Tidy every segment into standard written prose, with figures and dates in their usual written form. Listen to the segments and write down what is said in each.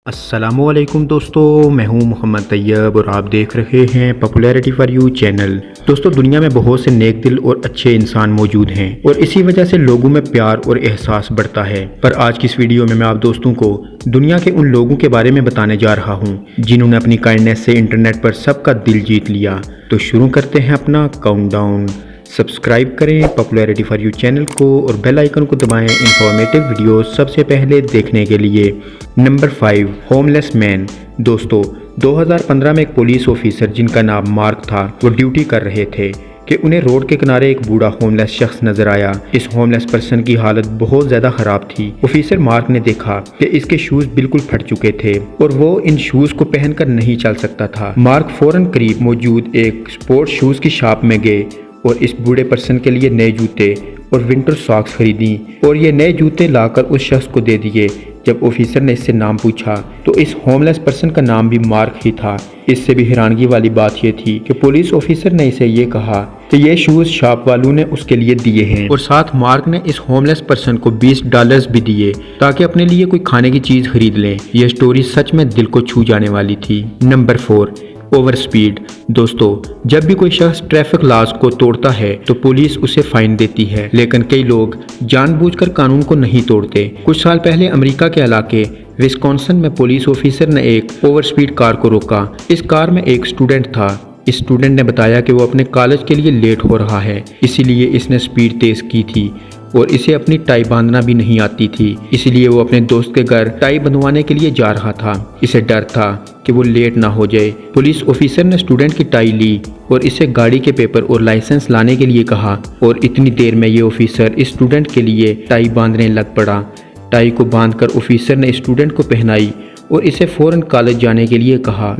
السلام علیکم دوستو، میں ہوں محمد طیب اور آپ دیکھ رہے ہیں پاپولیرٹی فار یو چینل۔ دوستو، دنیا میں بہت سے نیک دل اور اچھے انسان موجود ہیں اور اسی وجہ سے لوگوں میں پیار اور احساس بڑھتا ہے۔ پر آج کی اس ویڈیو میں آپ دوستوں کو دنیا کے ان لوگوں کے بارے میں بتانے جا رہا ہوں جنہوں نے اپنی کائنڈنیس سے انٹرنیٹ پر سب کا دل جیت لیا۔ تو شروع کرتے ہیں اپنا کاؤنٹ ڈاؤن۔ سبسکرائب کریں پاپولیرٹی فار یو چینل کو اور بیل آئیکن کو دبائیں انفارمیٹو ویڈیوز سب سے پہلے دیکھنے کے لیے۔ نمبر 5، ہوم لیس مین۔ دوستو، 2015 میں ایک پولیس آفیسر جن کا نام مارک تھا، وہ ڈیوٹی کر رہے تھے کہ انہیں روڈ کے کنارے ایک بوڑھا ہوم لیس شخص نظر آیا۔ اس ہوم لیس پرسن کی حالت بہت زیادہ خراب تھی۔ آفیسر مارک نے دیکھا کہ اس کے شوز بالکل پھٹ چکے تھے اور وہ ان شوز کو پہن کر نہیں چل سکتا تھا۔ مارک فوراً قریب موجود ایک سپورٹ شوز کی شاپ میں گئے اور اس بوڑھے پرسن کے لیے نئے جوتے اور ونٹر ساکس خریدیں اور یہ نئے جوتے لا کر اس شخص کو دے دیے۔ جب آفیسر نے اس سے نام پوچھا تو اس ہوم لیس پرسن کا نام بھی مارک ہی تھا۔ اس سے بھی حیرانگی والی بات یہ تھی کہ پولیس آفیسر نے اسے یہ کہا کہ یہ شوز شاپ والوں نے اس کے لیے دیے ہیں اور ساتھ مارک نے اس ہوم لیس پرسن کو $20 بھی دیے تاکہ اپنے لیے کوئی کھانے کی چیز خرید لیں۔ یہ سٹوری سچ میں دل کو چھو جانے والی تھی۔ Number 4، over speed. دوستو، جب بھی کوئی شخص ٹریفک لاز کو توڑتا ہے تو پولیس اسے فائن دیتی ہے، لیکن کئی لوگ جان بوجھ کر قانون کو نہیں توڑتے۔ کچھ سال پہلے امریکہ کے علاقے وسکونسن میں پولیس آفیسر نے ایک اوور سپیڈ کار کو روکا۔ اس کار میں ایک اسٹوڈنٹ تھا۔ اس اسٹوڈنٹ نے بتایا کہ وہ اپنے کالج کے لیے لیٹ ہو رہا ہے، اسی لیے اس نے سپیڈ تیز کی تھی اور اسے اپنی ٹائی باندھنا بھی نہیں آتی تھی، اس لیے وہ اپنے دوست کے گھر ٹائی بندھوانے کے لیے جا رہا تھا۔ اسے ڈر تھا کہ وہ لیٹ نہ ہو جائے۔ پولیس آفیسر نے اسٹوڈنٹ کی ٹائی لی اور اسے گاڑی کے پیپر اور لائسنس لانے کے لیے کہا اور اتنی دیر میں یہ آفیسر اس اسٹوڈنٹ کے لیے ٹائی باندھنے لگ پڑا۔ ٹائی کو باندھ کر آفیسر نے اسٹوڈنٹ کو پہنائی اور اسے فوراً کالج جانے کے لیے کہا۔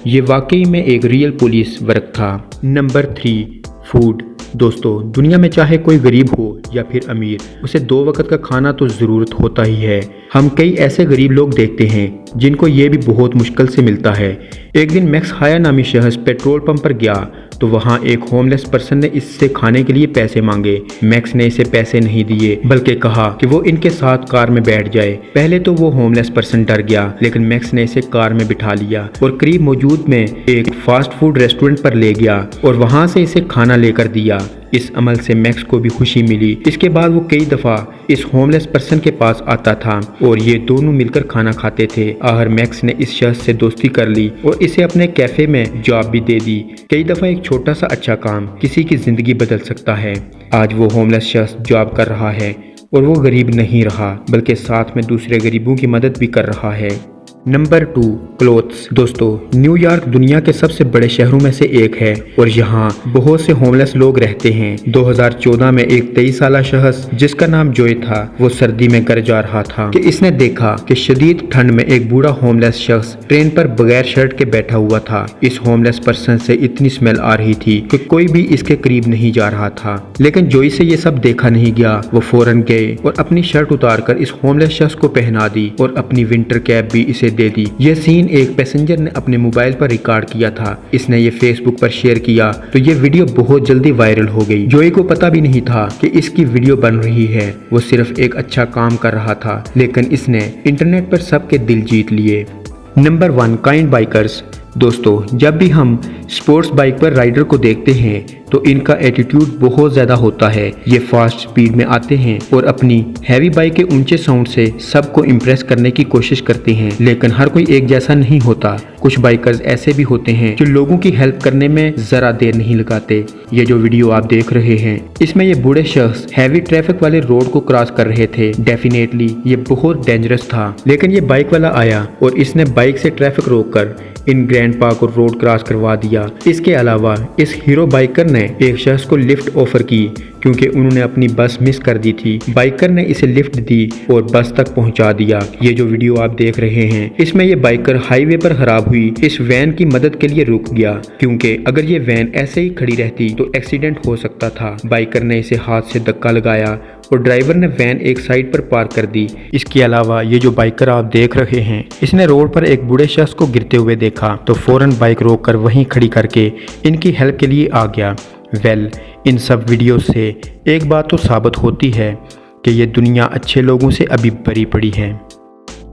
یہ واقعی میں ایک ریئل پولیس ورک تھا۔ Number 3، food. دوستو، دنیا میں چاہے کوئی غریب ہو یا پھر امیر، اسے 2 وقت کا کھانا تو ضرورت ہوتا ہی ہے۔ ہم کئی ایسے غریب لوگ دیکھتے ہیں جن کو یہ بھی بہت مشکل سے ملتا ہے۔ ایک دن میکس ہایا نامی شخص پیٹرول پمپ پر گیا تو وہاں ایک ہوم لیس پرسن نے اس سے کھانے کے لیے پیسے مانگے۔ میکس نے اسے پیسے نہیں دیے بلکہ کہا کہ وہ ان کے ساتھ کار میں بیٹھ جائے۔ پہلے تو وہ ہوم لیس پرسن ڈر گیا، لیکن میکس نے اسے کار میں بٹھا لیا اور قریب موجود میں ایک فاسٹ فوڈ ریسٹورنٹ پر لے گیا اور وہاں سے اسے کھانا لے کر دیا۔ اس عمل سے میکس کو بھی خوشی ملی۔ اس کے بعد وہ کئی دفعہ اس ہوم لیس پرسن کے پاس آتا تھا اور یہ دونوں مل کر کھانا کھاتے تھے۔ آخر میکس نے اس شخص سے دوستی کر لی اور اسے اپنے کیفے میں جاب بھی دے دی۔ کئی دفعہ ایک چھوٹا سا اچھا کام کسی کی زندگی بدل سکتا ہے۔ آج وہ ہوم لیس شخص جاب کر رہا ہے اور وہ غریب نہیں رہا بلکہ ساتھ میں دوسرے غریبوں کی مدد بھی کر رہا ہے۔ Number 2، clothes. دوستو، نیو یارک دنیا کے سب سے بڑے شہروں میں سے ایک ہے اور یہاں بہت سے ہوم لیس لوگ رہتے ہیں۔ 2014 میں ایک 23 سالہ شخص جس کا نام جوئے تھا، وہ سردی میں گھر جا رہا تھا کہ اس نے دیکھا کہ شدید ٹھنڈ میں ایک بوڑھا ہوم لیس شخص ٹرین پر بغیر شرٹ کے بیٹھا ہوا تھا۔ اس ہوم لیس پرسن سے اتنی سمیل آ رہی تھی کہ کوئی بھی اس کے قریب نہیں جا رہا تھا، لیکن جوئی سے یہ سب دیکھا نہیں گیا۔ وہ فوراً گئے اور اپنی شرٹ اتار کر اس ہوم لیس شخص کو پہنا دی اور اپنی ونٹر کیپ بھی اسے دے دی۔ یہ سین ایک پیسنجر نے اپنے موبائل پر ریکارڈ کیا تھا۔ اس نے یہ فیس بک پر شیئر کیا تو یہ ویڈیو بہت جلدی وائرل ہو گئی۔ جوئی کو پتہ بھی نہیں تھا کہ اس کی ویڈیو بن رہی ہے، وہ صرف ایک اچھا کام کر رہا تھا، لیکن اس نے انٹرنیٹ پر سب کے دل جیت لیے۔ Number 1، kind bikers. دوستو، جب بھی ہم سپورٹس بائک پر رائڈر کو دیکھتے ہیں تو ان کا ایٹیٹیوڈ بہت زیادہ ہوتا ہے۔ یہ فاسٹ سپیڈ میں آتے ہیں اور اپنی ہیوی بائک کے اونچے ساؤنڈ سے سب کو امپریس کرنے کی کوشش کرتے ہیں، لیکن ہر کوئی ایک جیسا نہیں ہوتا۔ کچھ بائکرز ایسے بھی ہوتے ہیں جو لوگوں کی ہیلپ کرنے میں ذرا دیر نہیں لگاتے۔ یہ جو ویڈیو آپ دیکھ رہے ہیں، اس میں یہ بوڑھے شخص ہیوی ٹریفک والے روڈ کو کراس کر رہے تھے۔ ڈیفینیٹلی یہ بہت ڈینجرس تھا، لیکن یہ بائک والا آیا اور اس نے بائک سے ٹریفک روک کر ان گرینڈ پا کو روڈ کراس کروا دیا۔ اس کے علاوہ اس ہیرو بائکر نے ایک شخص کو لفٹ آفر کی کیونکہ انہوں نے اپنی بس مس کر دی تھی۔ بائکر نے اسے لفٹ دی اور بس تک پہنچا دیا۔ یہ جو ویڈیو آپ دیکھ رہے ہیں، اس میں یہ بائکر ہائی وے پر خراب ہوئی اس وین کی مدد کے لیے رک گیا کیونکہ اگر یہ وین ایسے ہی کھڑی رہتی تو ایکسیڈنٹ ہو سکتا تھا۔ بائکر نے اسے ہاتھ سے دھکا لگایا اور ڈرائیور نے وین ایک سائڈ پر پارک کر دی۔ اس کے علاوہ یہ جو بائکر آپ دیکھ رہے ہیں، اس نے روڈ پر ایک بوڑھے شخص کو گرتے ہوئے دیکھا تو فوراً بائک روک کر وہیں کھڑی کر کے ان کی ہیلپ کے لیے آ گیا۔ ان سب ویڈیو سے ایک بات تو ثابت ہوتی ہے کہ یہ دنیا اچھے لوگوں سے ابھی بھری پڑی ہے۔